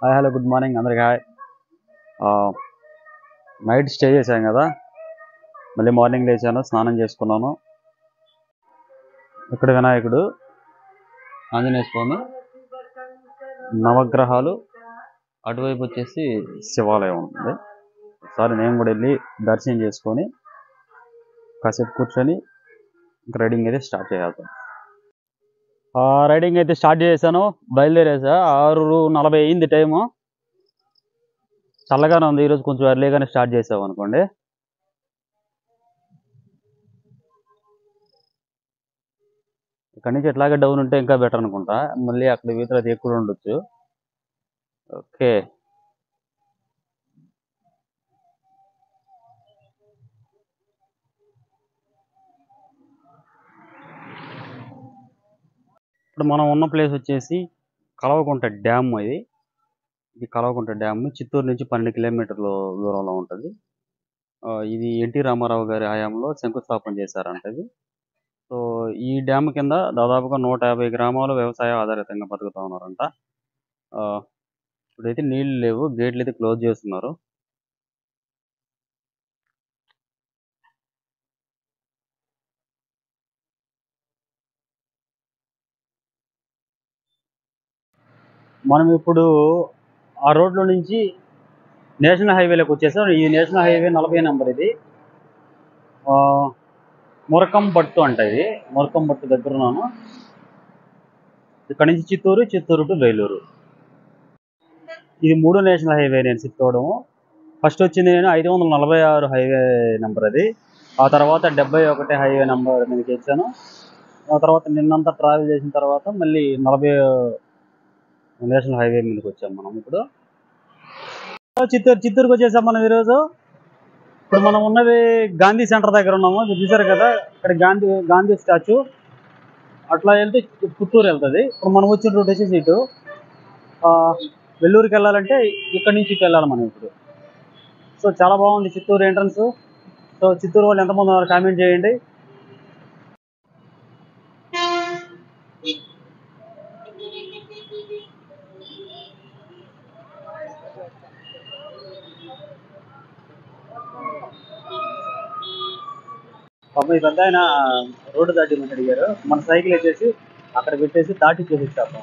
Hi hello good morning అందరికి hi. Night stay చేశాను కదా, మళ్ళీ మార్నింగ్ లేచాను, స్నానం చేసుకున్నాను. ఇక్కడ వినాయకుడు, ఆంజనేయ స్వామి, నవగ్రహాలు, అటువైపు వచ్చేసి శివాలయం ఉంటుంది. ఒకసారి నేను కూడా వెళ్ళి దర్శనం చేసుకొని కాసేపు కూర్చొని రైడింగ్ అయితే స్టార్ట్ చేయాలి. రైడింగ్ అయితే స్టార్ట్ చేశాను, బయలుదేరేసా. 6:40 అయింది టైము. చల్లగానే ఉంది ఈరోజు, కొంచెం ఎర్లీగానే స్టార్ట్ చేసాం అనుకోండి. ఇక్కడ నుంచి ఎట్లాగే డౌన్ ఉంటే ఇంకా బెటర్ అనుకుంటా, మళ్ళీ అక్కడ వీధులు అది ఎక్కువ ఉండొచ్చు. ఓకే, ఇప్పుడు మనం ఉన్న ప్లేస్ వచ్చేసి కలవకుంట డ్యామ్. ఇది కలవకుంట డ్యామ్ చిత్తూరు నుంచి 12 కిలోమీటర్ల దూరంలో ఉంటుంది. ఇది ఎన్టీ రామారావు గారి హయాంలో శంకుస్థాపన చేశారంట ఇది. సో ఈ డ్యామ్ కింద దాదాపుగా 150 గ్రామాలు వ్యవసాయ ఆధారితంగా బతుకుతా ఉన్నారంట. ఇప్పుడైతే నీళ్లు లేవు, గేట్లు అయితే క్లోజ్ చేస్తున్నారు. మనం ఇప్పుడు ఆ రోడ్లో నుంచి నేషనల్ హైవేలోకి వచ్చేసాం. ఈ నేషనల్ హైవే 40 నెంబర్. ఇది మురకంబట్టు అంట. ఇది మురకంబట్టు దగ్గర ఉన్నాను. ఇక్కడ నుంచి చిత్తూరు టు వేలూరు. ఇది 3 నేషనల్ హైవే నేను షిఫ్ట్ అవ్వడము. ఫస్ట్ వచ్చింది నేను 546 హైవే నెంబర్ అది. ఆ తర్వాత 71 హైవే నెంబర్ మీదకి వచ్చాను. ఆ తర్వాత నిన్నంతా ట్రావెల్ చేసిన తర్వాత మళ్ళీ 40 నేషనల్ హైవే మీదకి వచ్చాము మనం. ఇప్పుడు చిత్తూరుకి వచ్చేసాం మనం ఈరోజు. ఇప్పుడు మనం ఉన్నది గాంధీ సెంటర్ దగ్గర ఉన్నాము. మీరు చూసారు కదా, ఇక్కడ గాంధీ స్టాచ్యూ. అట్లా వెళ్తే పుత్తూరు వెళ్తుంది. ఇప్పుడు మనం వచ్చిన రూట్ వచ్చేసి ఇటు వెల్లూరుకి వెళ్ళాలంటే ఇక్కడ నుంచి ఇటు వెళ్ళాలి మనం ఇప్పుడు. సో చాలా బాగుంది చిత్తూరు ఎంట్రన్స్. సో చిత్తూరు వాళ్ళు ఎంతమంది ఉన్నారు కామెంట్ చేయండి. పాపం ఈ పెద్ద ఆయన రోడ్డు దాటి అడిగారు. మన సైకిల్ వచ్చేసి అక్కడ పెట్టేసి దాటి చేసేస్తాము.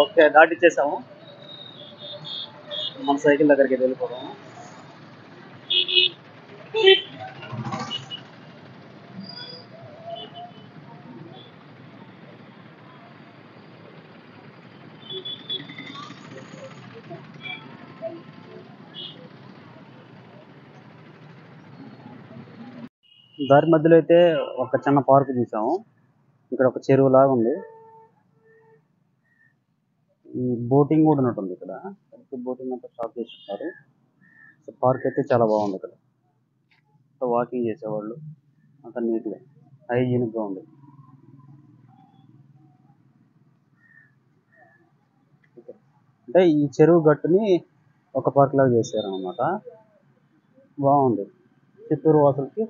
ఓకే, దాటిచ్చేసాము. మన సైకిల్ దగ్గరికి వెళ్ళిపోదాము. దారి మధ్యలో అయితే ఒక చిన్న పార్క్ చూసాము. ఇక్కడ ఒక చెరువు లాగా ఉంది. ఈ బోటింగ్ కూడా ఉన్నట్టుంది ఇక్కడ. బోటింగ్ అంతా స్టాప్ చేస్తున్నారు. పార్క్ అయితే చాలా బాగుంది. ఇక్కడ వాకింగ్ చేసేవాళ్ళు అంత నీట్గా హైజీనిక్గా ఉంది. అంటే ఈ చెరువు గట్టుని ఒక పార్క్ లాగా చేశారనమాట. బాగుంది. చిత్తూరు వాసులకి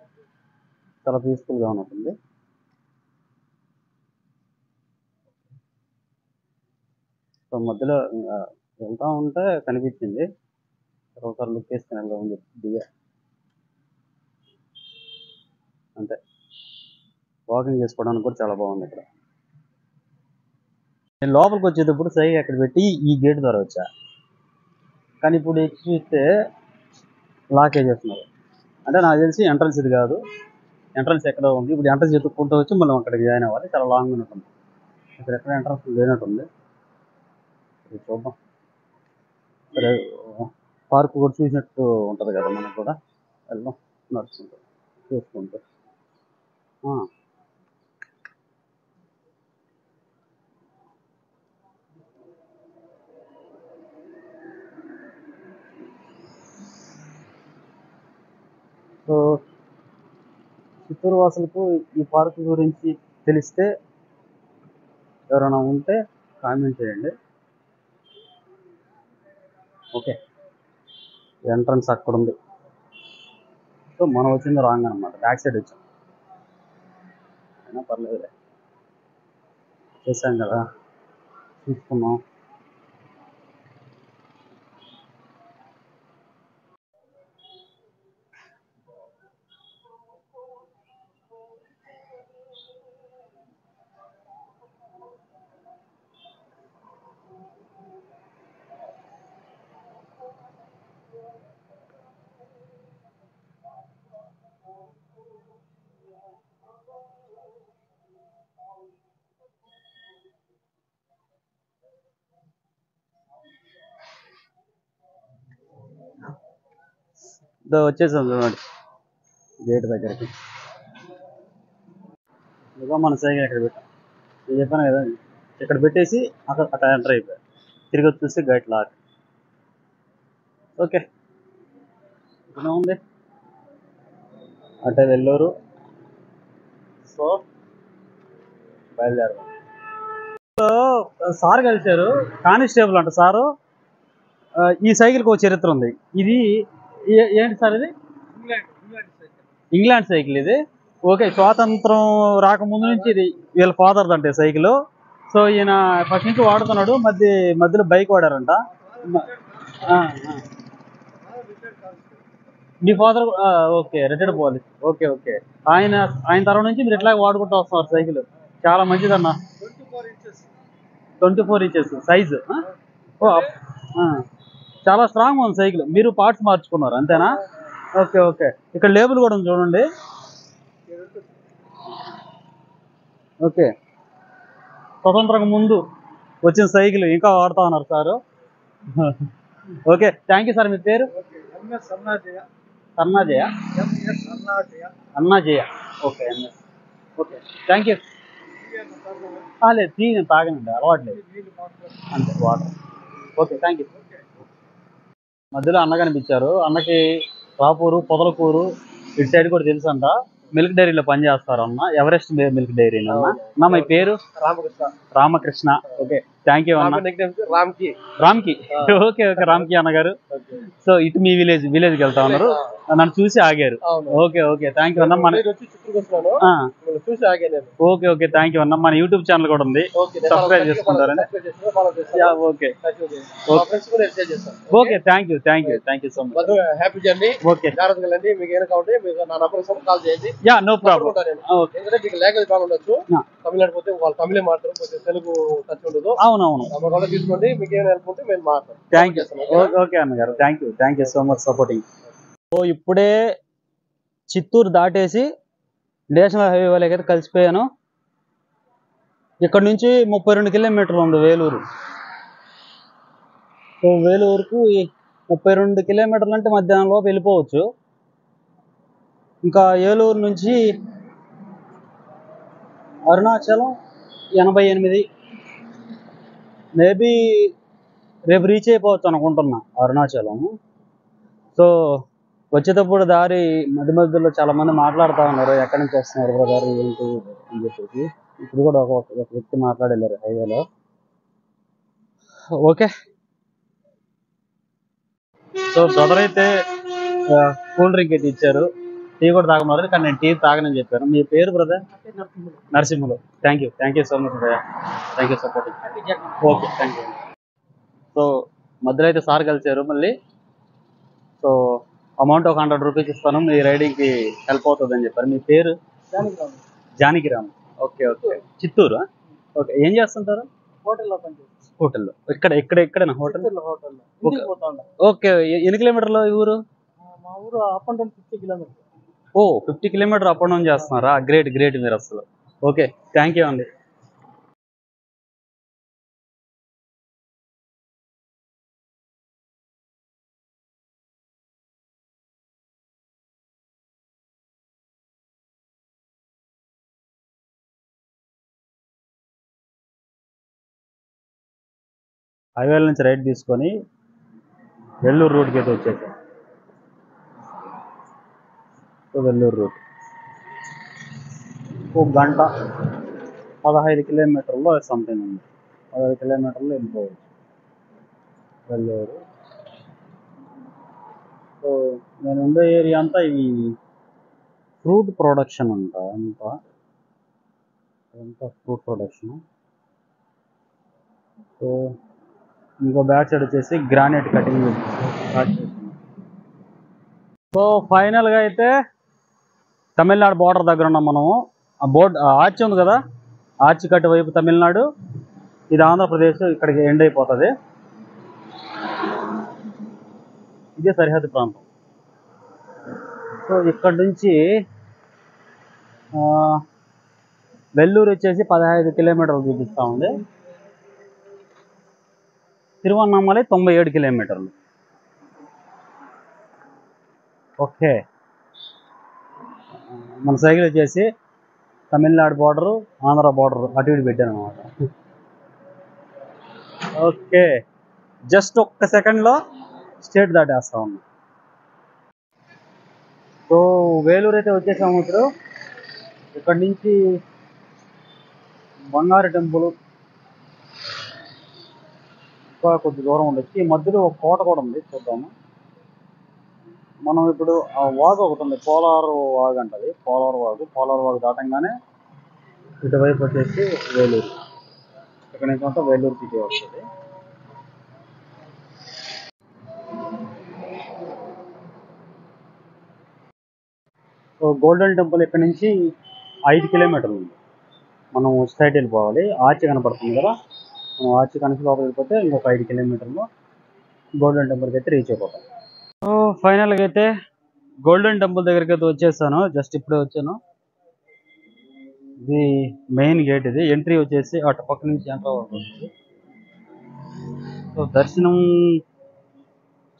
చాలా పీస్ఫుల్గా ఉంటుంది. సో మధ్యలో వెళ్తా ఉంటే కనిపించింది, ఒకసారి లుక్ వేసుకుని వెళ్దామని చెప్పి దిగా. అంతే, వాకింగ్ చేసుకోవడానికి కూడా చాలా బాగుంది ఇక్కడ. నేను లోపలికి వచ్చేటప్పుడు సైకిల్ అక్కడ పెట్టి ఈ గేట్ ద్వారా వచ్చా, కానీ ఇప్పుడు చూస్తే లాక్ చేస్తున్నారు. అంటే నాకు తెలిసి ఎంట్రన్స్ ఇది కాదు, ఎంట్రన్స్ ఎక్కడో ఉంది. ఇప్పుడు ఎంట్రన్స్ ఎత్తుక్కుంటూ వచ్చి మనం అక్కడికి జాయిన్ అవ్వాలి. చాలా లాంగ్ ఉంటుంది. ఇక్కడ ఎక్కడ ఎంట్రన్స్ లేనట్టుంది. చూద్దాం. సరే, పార్క్ కూడా చూసినట్టు ఉంటుంది కదా మనకు కూడా. వెళ్దాం నడుచుకుంటూ చూసుకుంటూ. సో చిత్తూరు వాసులకు ఈ పార్క్ గురించి తెలిస్తే ఎవరైనా ఉంటే కామెంట్ చేయండి. ఓకే, ఎంట్రన్స్ అక్కడ ఉంది. సో మనం వచ్చింది రాంగ్ అనమాట, బ్యాక్ సైడ్ వచ్చాం. అయినా పర్లేదులే, చేసాం కదా, చూసుకున్నాం. వచ్చేసాం చూడండి గేట్ దగ్గరికి. ఇదిగో మన సైకిల్ ఇక్కడ పెట్టాం. నేను చెప్పాను కదా, ఇక్కడ పెట్టేసి అక్కడ ఎంటర్ అయిపోయాయి. తిరిగి వచ్చేసి గేట్ లాక్. ఓకే, ఇక్కడ ఉంది అంటే వెల్లూరు. సో బయలుదేరదాం. సో సార్ కలిశారు, కానిస్టేబుల్ అంట సారు. ఈ సైకిల్కి ఒక చరిత్ర ఉంది. ఇది ఏంటి సార్? ఇది ఇంగ్లాండ్ సైకిల్ ఇది. ఓకే, స్వాతంత్రం రాకముందు నుంచి ఇది వీళ్ళ ఫాదర్ అంటే సైకిల్. సో ఈయన ఫస్ట్ నుంచి వాడుతున్నాడు, మధ్యలో బైక్ వాడారంట. మీ father okay, retired police. Okay okay, ఆయన తర్వాత నుంచి మీరు ఇట్లా వాడుకుంటూ వస్తున్నారు సైకిల్. చాలా మంచిదన్న. 24 ఇంచెస్ సైజు. చాలా స్ట్రాంగ్ ఉంది సైకిల్. మీరు పార్ట్స్ మార్చుకున్నారు అంతేనా? ఓకే ఓకే, ఇక్కడ లేబుల్ కూడా ఉంది చూడండి. ఓకే, స్వతంత్రం ముందు వచ్చిన సైకిల్ ఇంకా వాడుతా ఉన్నారు sir. Okay, thank you sir. మీ పేరు? Annajaya. Annajaya. Okay MS. Okay, thank you. లేదు, టీ నేను తాగనండి, అలవాట్లేదు. అంతే, వాటర్. Okay, thank you. మధ్యలో అన్న కనిపించారు. అన్నకి రాపూరు, పొదలకూరు ఇటు సైడ్ కూడా తెలుసు అంట. మిల్క్ డైరీలో పనిచేస్తారు అన్న, ఎవరెస్ట్ మిల్క్ డైరీ అన్న. మీ పేరు? రామకృష్ణ. ఓకే, థ్యాంక్ యూ అన్న. రామ్కి. ఓకే ఓకే, రామ్కి అన్న గారు. సో ఇటు మీ విలేజ్కి వెళ్తా ఉన్నారు, నన్ను చూసి ఆగారు. ఓకే ఓకే, థ్యాంక్ యూ అన్న. మన ఓకే ఓకే, థ్యాంక్ యూ అన్న. మన యూట్యూబ్ ఛానల్ కూడా ఉంది, సబ్స్క్రైబ్ చేసుకుంటారని. Okay okay, thank you so much. Happy journey. Okay, మీకు ఏమైనా కావాలి మీకు నా నంబర్ కాల్ చేయండి. No problem. ఎందుకంటే మీకు లాంగ్వేజ్ బాగుండొచ్చు. తమిళనాడు పోతే వాళ్ళు తమిళే మాట్లాడరు, కొంచెం తెలుగు టచ్ ఉండదు. అవునవును, తీసుకోండి, మీకు ఏమైనా హెల్ప్ ఉంటే మేము మాట్లాడతాం. Thank you. ఓకే అన్నగారు, thank you so much supporting. So ఇప్పుడే చిత్తూరు దాటేసి నేషనల్ హైవే వాళ్ళకి అయితే కలిసిపోయాను. ఇక్కడ నుంచి 32 కిలోమీటర్లు ఉంది వేలూరు. సో వేలూరుకు 32 కిలోమీటర్లు అంటే మధ్యాహ్నం లోపు వెళ్ళిపోవచ్చు. ఇంకా ఏలూరు నుంచి అరుణాచలం 88. మేబీ రేపు రీచ్ అయిపోవచ్చు అనుకుంటున్నా అరుణాచలం. సో వచ్చేటప్పుడు దారి మధ్యలో చాలా మంది మాట్లాడుతూ ఉన్నారు, ఎక్కడి నుంచి వస్తున్నారు బ్రదర్ ఏంటి అని చెప్పేసి. ఇప్పుడు కూడా ఒక వ్యక్తి మాట్లాడలేరు హైవేలో. ఓకే, సో బ్రదర్ అయితే కూల్ డ్రింక్ అయితే ఇచ్చారు, టీ కూడా తాగమన్నారు, కానీ నేను టీ తాగనని చెప్పాను. మీ పేరు brother? Narasimhulu. Thank you so much brother, thank you supporting. Okay, thank you. So మధ్యలో అయితే సార్ కలిసారు మళ్ళీ. సో అమౌంట్ ఒక 100 రూపీస్ ఇస్తాను, మీ రైడింగ్కి హెల్ప్ అవుతుంది అని చెప్పారు. మీ పేరు? Janakiram. Okay okay, Chittoor. Okay, ఏం చేస్తుంటారు? హోటల్లో. ఇక్కడేనా హోటల్? ఓకే, ఎన్ని కిలోమీటర్లు ఈ ఊరు? మా ఊరు అప్ అండ్ డౌన్ 50 కిలోమీటర్లు. 50 కిలోమీటర్ అప్ అండ్ డౌన్ చేస్తున్నారా? గ్రేట్ మీరు అసలు. ఓకే, థ్యాంక్ యూ అండి. హైవేల నుంచి రైట్ తీసుకొని వెల్లూరు రూట్కి అయితే వచ్చేసాం. సో వెల్లూరు రూట్ ఒక గంట 15 కిలోమీటర్లో సంథింగ్ ఉంది. 15 కిలోమీటర్లు వెళ్ళిపోవచ్చు వెళ్ళేవారు. సో నేను ఉండే ఏరియా అంతా ఈ ఫ్రూట్ ప్రొడక్షన్ అంతా ఫ్రూట్ ప్రొడక్షన్. సో ఇంకో బ్యాచ్ వచ్చేసి గ్రానైట్ కటింగ్ స్టార్ట్ చేసింది. సో ఫైనల్గా అయితే తమిళనాడు బోర్డర్ దగ్గర ఉన్నాం మనము. ఆ ఆర్చి ఉంది కదా, ఆర్చి కట్టు వైపు తమిళనాడు, ఇది ఆంధ్రప్రదేశ్. ఇక్కడికి ఎండ్ అయిపోతుంది. ఇదే సరిహద్దు ప్రాంతం. సో ఇక్కడ నుంచి వెల్లూరు వచ్చేసి 15 కిలోమీటర్లు చూపిస్తూ ఉంది. తిరువన్నామలై 97 కిలోమీటర్లు. ఓకే, మన సైకిల్ వచ్చేసి తమిళనాడు బార్డరు, ఆంధ్ర బార్డరు అటు ఇటు పెట్టాను అనమాట. ఓకే, జస్ట్ ఒక్క సెకండ్లో స్టేట్ దాటేస్తా ఉన్నాం. సో వేలూరు అయితే వచ్చేసాము. ఇప్పుడు ఇక్కడి నుంచి బంగారు టెంపుల్ ఇంకా కొద్ది దూరం ఉండొచ్చు. ఈ మధ్యలో ఒక కోట కూడా ఉంది, చూద్దాము. మనం ఇప్పుడు ఆ వాగు ఒకటి ఉంది, పోలారు వాగు అంటది. పోలారు వాగు దాటంగానే ఇటువైపు వచ్చేసి వేలూరు. ఇక్కడ నుంచి అంతా వేలూరు సిటీ వస్తుంది. సో గోల్డెన్ టెంపుల్ ఇక్కడ నుంచి 5 కిలోమీటర్లు ఉంది. మనం స్ట్రైట్ వెళ్ళిపోవాలి. ఆర్చి కనపడుతుంది కదా, మనం ఆర్చి కనెక్ట్ లోపల వెళ్ళిపోతే ఇంకొక 5 కిలోమీటర్లు గోల్డెన్ టెంపుల్కి అయితే రీచ్ అయిపోతాం. సో ఫైనల్గా అయితే గోల్డెన్ టెంపుల్ దగ్గరికి అయితే వచ్చేసాను. జస్ట్ ఇప్పుడే వచ్చాను. ఇది మెయిన్ గేట్. ఇది ఎంట్రీ వచ్చేసి అటు పక్క నుంచి ఎంటర్ అవుతుంది. సో దర్శనం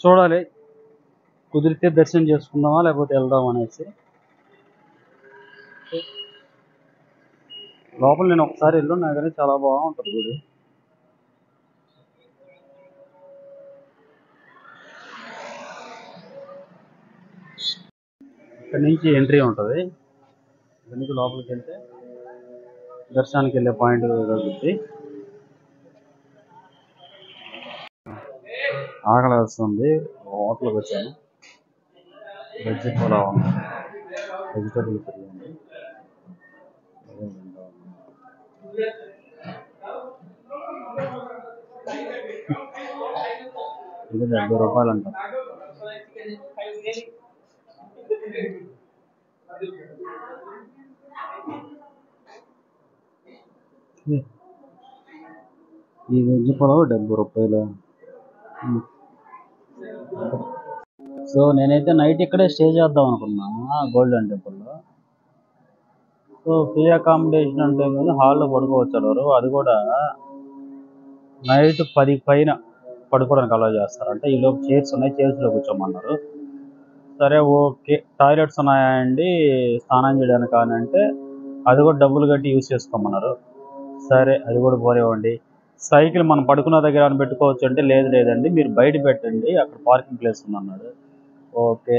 చూడాలి, కుదిరితే దర్శనం చేసుకుందామా లేకపోతే వెళ్దాం అనేసి. లోపల నేను ఒకసారి వెళ్ళున్నా కానీ చాలా బాగుంటుంది గుడి. ఇక్కడ నుంచి ఎంట్రీ ఉంటుంది. ఇక్కడ నుంచి లోపలికి వెళ్తే దర్శనానికి వెళ్ళే పాయింట్ దొరుకుతుంది. ఆకలి వస్తుంది, హోటల్కి వచ్చాను. Veg pulao, vegetable biryani. ఇది 70 రూపాయలు అంట. ఈ వెజ్ పులావ్ 70 రూపాయలు. సో నేనైతే నైట్ ఇక్కడే స్టే చేద్దాం అనుకున్నా గోల్డెన్ టెంపుల్లో. సో ఫ్రీ అకామిడేషన్ అంటే కదా, హాల్లో పడుకోవచ్చు. అది కూడా నైట్ 10 పైన పడుకోవడానికి అలౌ చేస్తారు. అంటే ఈలోపు చైర్స్ ఉన్నాయి, చైర్స్లో కూర్చోమన్నారు. సరే ఓకే, టాయిలెట్స్ ఉన్నాయండి స్నానం చేయడానికి కానీ అంటే అది కూడా డబ్బులు కట్టి యూజ్ చేసుకోమన్నారు. సరే అది కూడా పోలేవండి. సైకిల్ మనం పడుకున్న దగ్గర అని పెట్టుకోవచ్చు అంటే లేదండి మీరు బయట పెట్టండి, అక్కడ పార్కింగ్ ప్లేస్ ఉందన్నాడు. ఓకే,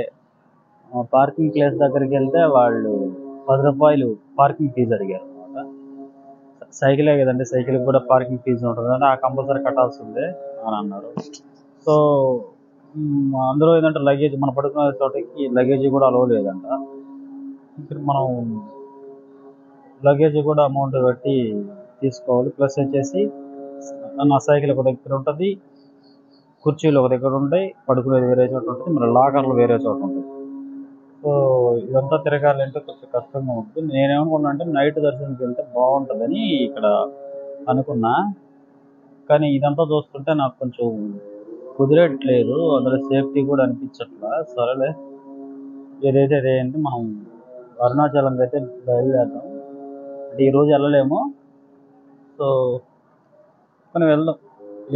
పార్కింగ్ ప్లేస్ దగ్గరికి వెళ్తే వాళ్ళు 10 రూపాయలు పార్కింగ్ ఫీజు అడిగారు అనమాట. సైకిలే కదండి, సైకిల్కి కూడా పార్కింగ్ ఫీజు ఉంటుంది అంటే ఆ కంపల్సరీ కట్టాల్సిందే అని అన్నారు. సో అందులో ఏంటంటే లగేజ్, మనం పడుకునే చోటకి లగేజ్ కూడా అలవ్ లేదంట. ఇక్కడ మనం లగేజ్ కూడా అమౌంట్ కట్టి తీసుకోవాలి. ప్లస్ వచ్చేసి నా సైకిల్ ఒక దగ్గర ఉంటుంది, కుర్చీలు ఒక దగ్గర ఉంటాయి, పడుకునేది వేరే చోట ఉంటుంది, మరి లాకర్లు వేరే చోట ఉంటాయి. సో ఇదంతా తిరగాలంటే కొంచెం కష్టంగా ఉంటుంది. నేనేమనుకున్నా అంటే నైట్ దర్శనంకి వెళ్తే బాగుంటుందని ఇక్కడ అనుకున్నా. కానీ ఇదంతా చూస్తుంటే నాకు కొంచెం కుదిరట్లేదు, అందులో సేఫ్టీ కూడా అనిపించట్లా. సరేలే, ఏదైతే అదేంటి మనం అరుణాచలంకి అయితే బయలుదేరదాం. అంటే ఈరోజు వెళ్ళలేము, సో కానీ వెళ్దాం.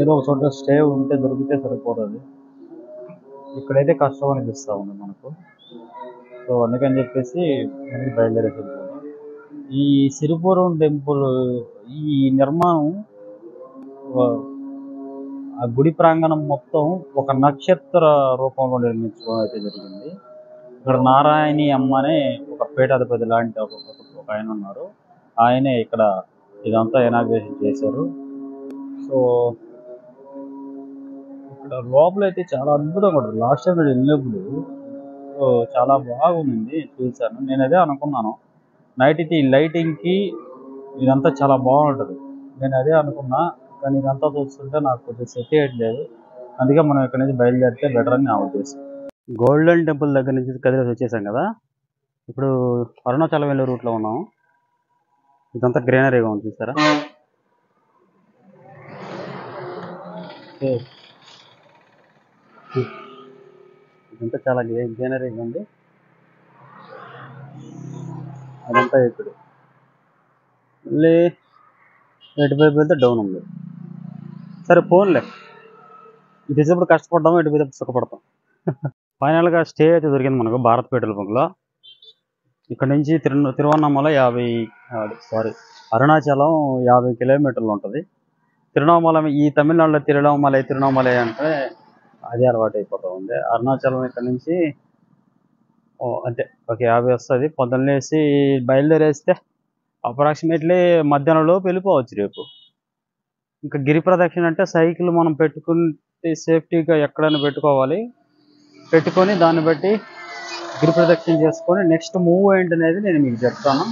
ఏదో ఒక చోట స్టే ఉంటే దొరికితే సరిపోతుంది. ఇక్కడైతే కష్టం అనిపిస్తూ ఉంది మనకు. సో అందుకని చెప్పేసి బయలుదేరేసి ఈ సిరిపురం టెంపుల్ ఈ నిర్మాణం, ఆ గుడి ప్రాంగణం మొత్తం ఒక నక్షత్ర రూపంలో నిర్మించడం అయితే జరిగింది. ఇక్కడ నారాయణి అమ్మ అనే ఒక పీఠాధిపతి లాంటి ఒక ఆయన ఉన్నారు. ఆయనే ఇక్కడ ఇదంతా ఇనాగ్రేషన్ చేశారు. సో ఇక్కడ లోపల అయితే చాలా అద్భుతంగా ఉంటుంది. లాస్ట్ టైం నేను వెళ్ళినప్పుడు చాలా బాగుంది చూశాను. నేను అదే అనుకున్నాను, నైట్ అయితే ఈ లైటింగ్కి ఇదంతా చాలా బాగుంటుంది. నేను అదే అనుకున్నా, కానీ ఇదంతా చూస్తుంటే నాకు కొంచెం సెట్ చేయట్లేదు. అందుకే మనం ఇక్కడ నుంచి బయలుదేరితే బెటర్ అని నా ఉద్దేశం. గోల్డెన్ టెంపుల్ దగ్గర నుంచి కదిలేసి వచ్చేసాం కదా. ఇప్పుడు అరుణాచలం వెళ్ళే రూట్లో ఉన్నాము. ఇదంతా గ్రీనరీగా ఉంది చూసారా. ఇదంతా చాలా గ్రీనరీగా ఉంది. అదంతా ఇప్పుడు మళ్ళీ ఎటువైపు వెళ్తే డౌన్ ఉంది. సరే ఫోన్లే, ఇటు వచ్చేప్పుడు కష్టపడ్డాము, ఇటు పోతే సుఖపడతాం. ఫైనల్గా స్టే అయితే దొరికింది మనకు భారత్ పెట్రోల్ బంక్లో. ఇక్కడ నుంచి తిరువన్నామల అరుణాచలం 50 కిలోమీటర్లు ఉంటుంది. తిరువన్నామల ఈ తమిళనాడులో తిరువన్నామలై అంటే అదే అలవాటు అయిపోతూ ఉంది. అరుణాచలం ఇక్కడ నుంచి అంతే ఒక 50 వస్తుంది. పొద్దున్న లేసి బయలుదేరేస్తే అప్రాక్సిమేట్లీ మధ్యాహ్నంలోపు వెళ్ళిపోవచ్చు రేపు. ఇంకా గిరి ప్రదక్షిణ అంటే సైకిల్ మనం పెట్టుకుంటే సేఫ్టీగా ఎక్కడైనా పెట్టుకొని దాన్ని బట్టి గిరి ప్రదక్షిణ చేసుకొని నెక్స్ట్ మూవ్ ఏంటి అనేది నేను మీకు చెప్తాను.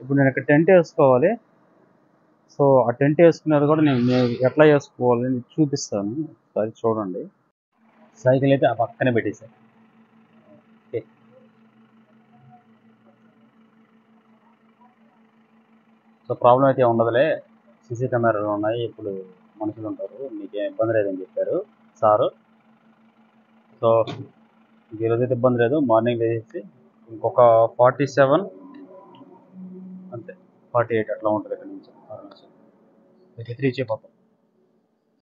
ఇప్పుడు నేను ఇక్కడ టెంట్ వేసుకోవాలి. సో ఆ టెంట్ వేసుకునేది కూడా నేను ఎట్లా వేసుకోవాలని చూపిస్తాను, ఒకసారి చూడండి. సైకిల్ అయితే ఆ పక్కనే పెట్టేశాను. ఓకే, సో ప్రాబ్లం అయితే ఉండదులే, సీసీ కెమెరాలు ఉన్నాయి, ఇప్పుడు మనుషులు ఉంటారు, మీకేం ఇబ్బంది లేదని చెప్పారు సారు. సో ఈరోజు అయితే ఇబ్బంది లేదు. మార్నింగ్ లేచి ఇంకొక 47 అంతే 48 అట్లా ఉంటుంది ఇక్కడ నుంచి. 3 చేయబోతాం.